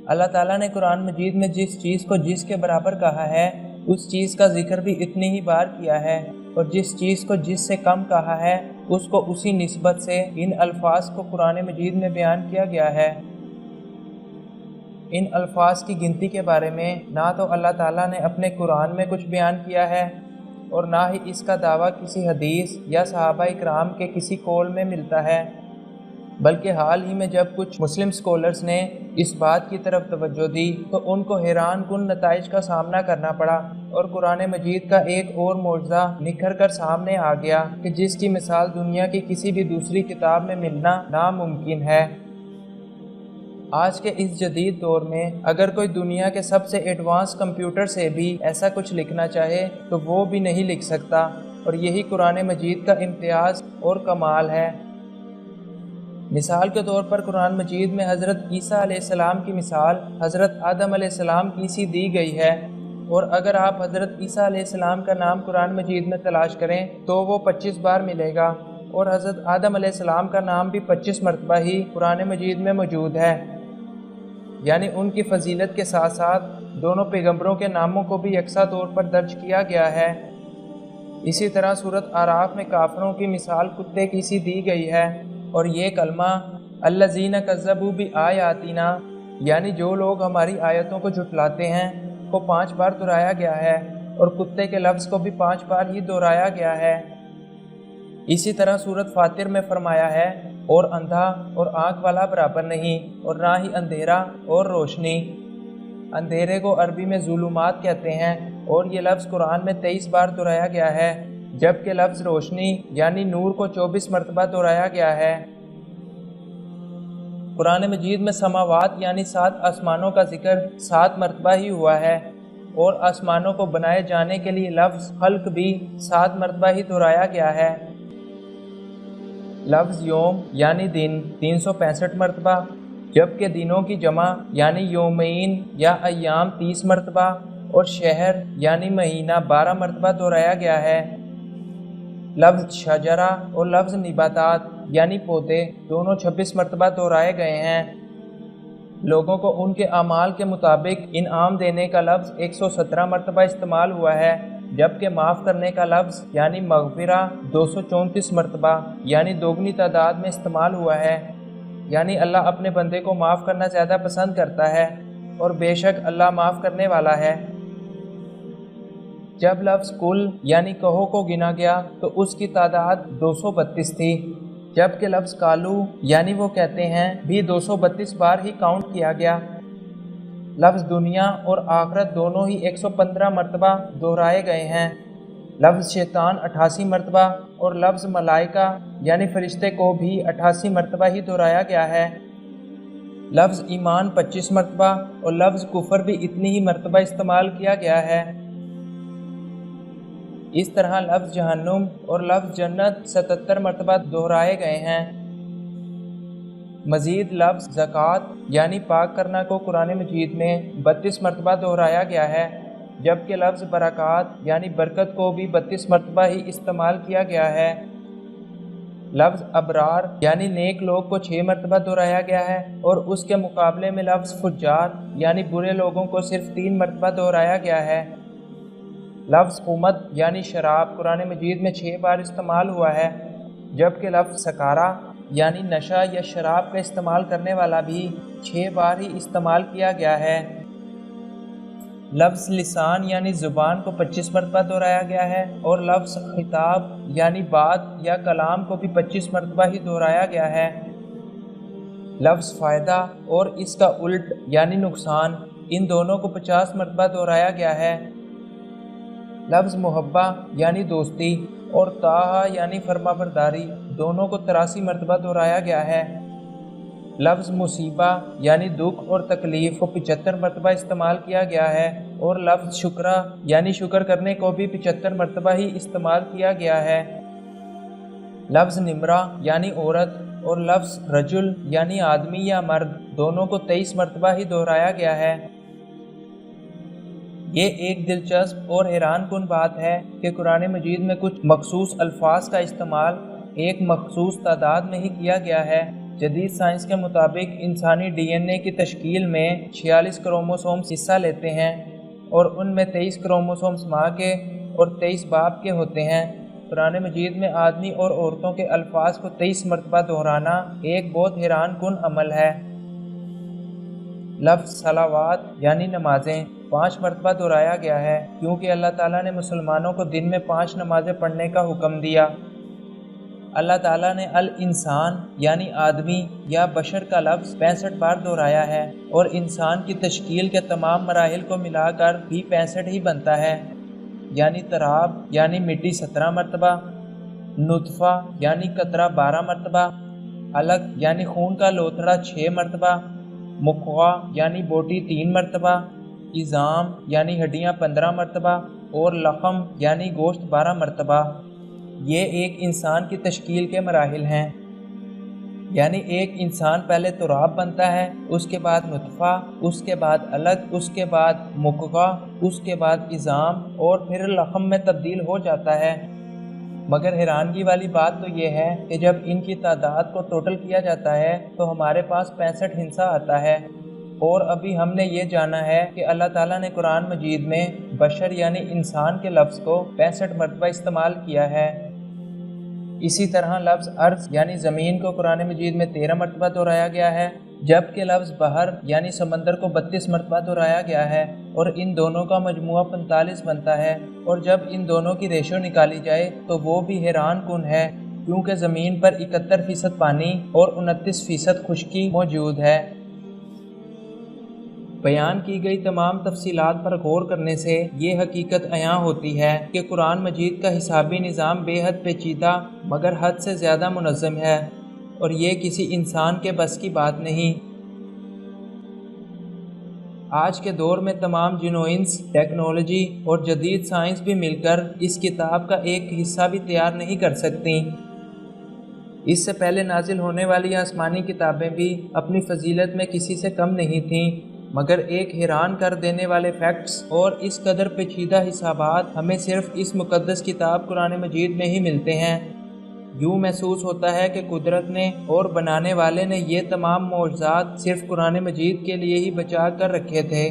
اللہ تعالیٰ نے قرآن مجید میں جس چیز کو جس کے برابر کہا ہے اس چیز کا ذکر بھی اتنی ہی بار کیا ہے، اور جس چیز کو جس سے کم کہا ہے اس کو اسی نسبت سے ان الفاظ کو قرآن مجید میں بیان کیا گیا ہے۔ ان الفاظ کی گنتی کے بارے میں نہ تو اللہ تعالیٰ نے اپنے قرآن میں کچھ بیان کیا ہے اور نہ ہی اس کا دعویٰ کسی حدیث یا صحابہ اکرام کے کسی قول میں ملتا ہے، بلکہ حال ہی میں جب کچھ مسلم سکولرز نے اس بات کی طرف توجہ دی تو ان کو حیران کن نتائج کا سامنا کرنا پڑا، اور قرآن مجید کا ایک اور معجزہ نکھر کر سامنے آ گیا کہ جس کی مثال دنیا کی کسی بھی دوسری کتاب میں ملنا ناممکن ہے۔ آج کے اس جدید دور میں اگر کوئی دنیا کے سب سے ایڈوانس کمپیوٹر سے بھی ایسا کچھ لکھنا چاہے تو وہ بھی نہیں لکھ سکتا، اور یہی قرآن مجید کا امتیاز اور کمال ہے۔ مثال کے طور پر قرآن مجید میں حضرت عیسیٰ علیہ السلام کی مثال حضرت آدم علیہ السلام کی سی دی گئی ہے، اور اگر آپ حضرت عیسیٰ علیہ السلام کا نام قرآن مجید میں تلاش کریں تو وہ 25 بار ملے گا، اور حضرت آدم علیہ السلام کا نام بھی 25 مرتبہ ہی قرآن مجید میں موجود ہے، یعنی ان کی فضیلت کے ساتھ ساتھ دونوں پیغمبروں کے ناموں کو بھی یکساں طور پر درج کیا گیا ہے۔ اسی طرح سورۃ اعراف میں کافروں کی مثال کتے کی سی دی گئی ہے، اور یہ کلمہ الذین کذبوا بآیاتنا یعنی جو لوگ ہماری آیتوں کو جھٹلاتے ہیں کو 5 بار دہرایا گیا ہے، اور کتے کے لفظ کو بھی 5 بار ہی دہرایا گیا ہے۔ اسی طرح سورۃ فاطر میں فرمایا ہے اور اندھا اور آنکھ والا برابر نہیں، اور نہ ہی اندھیرا اور روشنی۔ اندھیرے کو عربی میں ظلمات کہتے ہیں، اور یہ لفظ قرآن میں 23 بار دہرایا گیا ہے، جبکہ لفظ روشنی یعنی نور کو 24 مرتبہ دہرایا گیا ہے۔ قرآن مجید میں سماوات یعنی 7 آسمانوں کا ذکر 7 مرتبہ ہی ہوا ہے، اور آسمانوں کو بنائے جانے کے لیے لفظ خلق بھی 7 مرتبہ ہی دہرایا گیا ہے۔ لفظ یوم یعنی دن 365 مرتبہ، جبکہ دنوں کی جمع یعنی یومین یا ایام 30 مرتبہ، اور شہر یعنی مہینہ 12 مرتبہ دہرایا گیا ہے۔ لفظ شجرہ اور لفظ نباتات یعنی پودے دونوں 26 مرتبہ دہرائے گئے ہیں۔ لوگوں کو ان کے اعمال کے مطابق انعام دینے کا لفظ 117 مرتبہ استعمال ہوا ہے، جبکہ معاف کرنے کا لفظ یعنی مغفرہ 234 مرتبہ یعنی دوگنی تعداد میں استعمال ہوا ہے، یعنی اللہ اپنے بندے کو معاف کرنا زیادہ پسند کرتا ہے، اور بے شک اللہ معاف کرنے والا ہے۔ جب لفظ کل یعنی کہو کو گنا گیا تو اس کی تعداد 232 تھی، جبکہ لفظ کالو یعنی وہ کہتے ہیں بھی 232 بار ہی کاؤنٹ کیا گیا۔ لفظ دنیا اور آخرت دونوں ہی 115 مرتبہ دہرائے گئے ہیں۔ لفظ شیطان 88 مرتبہ اور لفظ ملائکہ یعنی فرشتے کو بھی 88 مرتبہ ہی دہرایا گیا ہے۔ لفظ ایمان 25 مرتبہ اور لفظ کفر بھی اتنی ہی مرتبہ استعمال کیا گیا ہے۔ اس طرح لفظ جہنم اور لفظ جنت 77 مرتبہ دہرائے گئے ہیں۔ مزید لفظ زکوٰۃ یعنی پاک کرنا کو قرآن مجید میں 32 مرتبہ دہرایا گیا ہے، جبکہ لفظ برکات یعنی برکت کو بھی 32 مرتبہ ہی استعمال کیا گیا ہے۔ لفظ ابرار یعنی نیک لوگ کو 6 مرتبہ دہرایا گیا ہے، اور اس کے مقابلے میں لفظ فجار یعنی برے لوگوں کو صرف 3 مرتبہ دہرایا گیا ہے۔ لفظ خمد یعنی شراب قرآن مجید میں 6 بار استعمال ہوا ہے، جبکہ لفظ سکارا یعنی نشہ یا شراب کا استعمال کرنے والا بھی 6 بار ہی استعمال کیا گیا ہے۔ لفظ لسان یعنی زبان کو 25 مرتبہ دہرایا گیا ہے، اور لفظ خطاب یعنی بات یا کلام کو بھی 25 مرتبہ ہی دہرایا گیا ہے۔ لفظ فائدہ اور اس کا الٹ یعنی نقصان ان دونوں کو 50 مرتبہ دہرایا گیا ہے۔ لفظ محبہ یعنی دوستی اور طاعہ یعنی فرما برداری دونوں کو 83 مرتبہ دہرایا گیا ہے۔ لفظ مصیبہ یعنی دکھ اور تکلیف کو 75 مرتبہ استعمال کیا گیا ہے، اور لفظ شکرہ یعنی شکر کرنے کو بھی 75 مرتبہ ہی استعمال کیا گیا ہے۔ لفظ نمرہ یعنی عورت اور لفظ رجل یعنی آدمی یا مرد دونوں کو 23 مرتبہ ہی دہرایا گیا ہے۔ یہ ایک دلچسپ اور حیران کن بات ہے کہ قرآن مجید میں کچھ مخصوص الفاظ کا استعمال ایک مخصوص تعداد میں ہی کیا گیا ہے، جدید سائنس کے مطابق انسانی ڈی این اے کی تشکیل میں 46 کروموسومز حصہ لیتے ہیں اور ان میں 23 کروموسومز ماں کے اور 23 باپ کے ہوتے ہیں۔ قرآن مجید میں آدمی اور عورتوں کے الفاظ کو 23 مرتبہ دہرانا ایک بہت حیران کن عمل ہے۔ لفظ صلوات یعنی نمازیں 5 مرتبہ دہرایا گیا ہے کیونکہ اللہ تعالیٰ نے مسلمانوں کو دن میں 5 نمازیں پڑھنے کا حکم دیا۔ اللہ تعالیٰ نے الانسان یعنی آدمی یا بشر کا لفظ 65 بار دہرایا ہے اور انسان کی تشکیل کے تمام مراحل کو ملا کر بھی 65 ہی بنتا ہے، یعنی تراب یعنی مٹی 17 مرتبہ، نطفہ یعنی قطرہ 12 مرتبہ، علق یعنی خون کا لوتھڑا 6 مرتبہ، مخغہ یعنی بوٹی 3 مرتبہ، عظام یعنی ہڈیاں 15 مرتبہ اور لحم یعنی گوشت 12 مرتبہ۔ یہ ایک انسان کی تشکیل کے مراحل ہیں، یعنی ایک انسان پہلے تراب بنتا ہے، اس کے بعد نطفہ، اس کے بعد علق، اس کے بعد مخغہ، اس کے بعد عظام اور پھر لحم میں تبدیل ہو جاتا ہے۔ مگر حیرانگی والی بات تو یہ ہے کہ جب ان کی تعداد کو ٹوٹل کیا جاتا ہے تو ہمارے پاس 65 ہندسہ آتا ہے، اور ابھی ہم نے یہ جانا ہے کہ اللہ تعالیٰ نے قرآن مجید میں بشر یعنی انسان کے لفظ کو 65 مرتبہ استعمال کیا ہے۔ اسی طرح لفظ ارض یعنی زمین کو قرآن مجید میں 13 مرتبہ دہرایا گیا ہے، جبکہ لفظ بحر یعنی سمندر کو 32 مرتبہ دہرایا گیا ہے، اور ان دونوں کا مجموعہ 45 بنتا ہے، اور جب ان دونوں کی ریشو نکالی جائے تو وہ بھی حیران کن ہے، کیونکہ زمین پر 71% پانی اور 29% خشکی موجود ہے۔ بیان کی گئی تمام تفصیلات پر غور کرنے سے یہ حقیقت عیاں ہوتی ہے کہ قرآن مجید کا حسابی نظام بے حد پیچیدہ مگر حد سے زیادہ منظم ہے، اور یہ کسی انسان کے بس کی بات نہیں۔ آج کے دور میں تمام جنوئنس، ٹیکنالوجی اور جدید سائنس بھی مل کر اس کتاب کا ایک حصہ بھی تیار نہیں کر سکتی۔ اس سے پہلے نازل ہونے والی آسمانی کتابیں بھی اپنی فضیلت میں کسی سے کم نہیں تھیں، مگر ایک حیران کر دینے والے فیکٹس اور اس قدر پیچیدہ حسابات ہمیں صرف اس مقدس کتاب قرآن مجید میں ہی ملتے ہیں۔ یوں محسوس ہوتا ہے کہ قدرت نے اور بنانے والے نے یہ تمام معجزات صرف قرآن مجید کے لیے ہی بچا کر رکھے تھے۔